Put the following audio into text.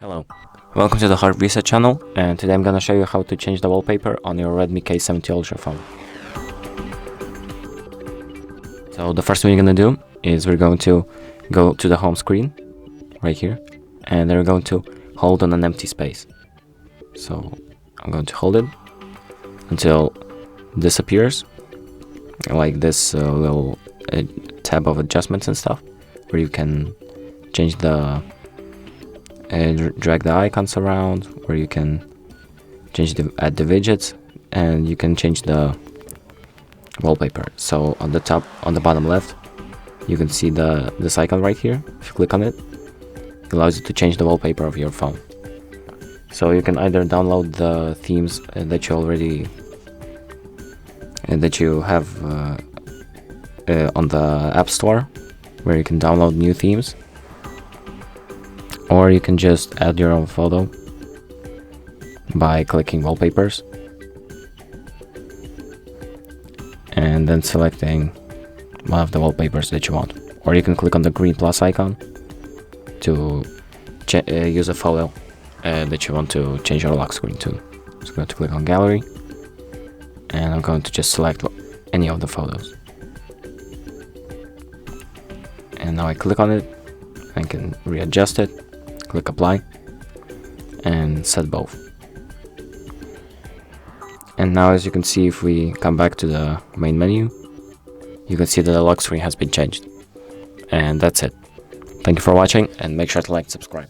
Hello, welcome to the Hard Reset channel, and today I'm gonna show you how to change the wallpaper on your Redmi K70 Ultra phone. So the first thing you're gonna do is we're going to go to the home screen, right here, and then we're going to hold on an empty space. So I'm going to hold it until this appears, like this little tab of adjustments and stuff, where you can change the drag the icons around, where you can add the widgets, and you can change the wallpaper. So on the bottom left, you can see this icon right here. If you click on it, it allows you to change the wallpaper of your phone. So you can either download the themes that you already that you have on the App Store, where you can download new themes, or you can just add your own photo by clicking wallpapers and then selecting one of the wallpapers that you want. Or you can click on the green plus icon to use a photo that you want to change your lock screen to. So I'm going to click on gallery, and I'm going to just select any of the photos. And now I click on it, I can readjust it. Click apply and set both. And now, as you can see, if we come back to the main menu, you can see that the lock screen has been changed. And that's it. Thank you for watching, and make sure to like and subscribe.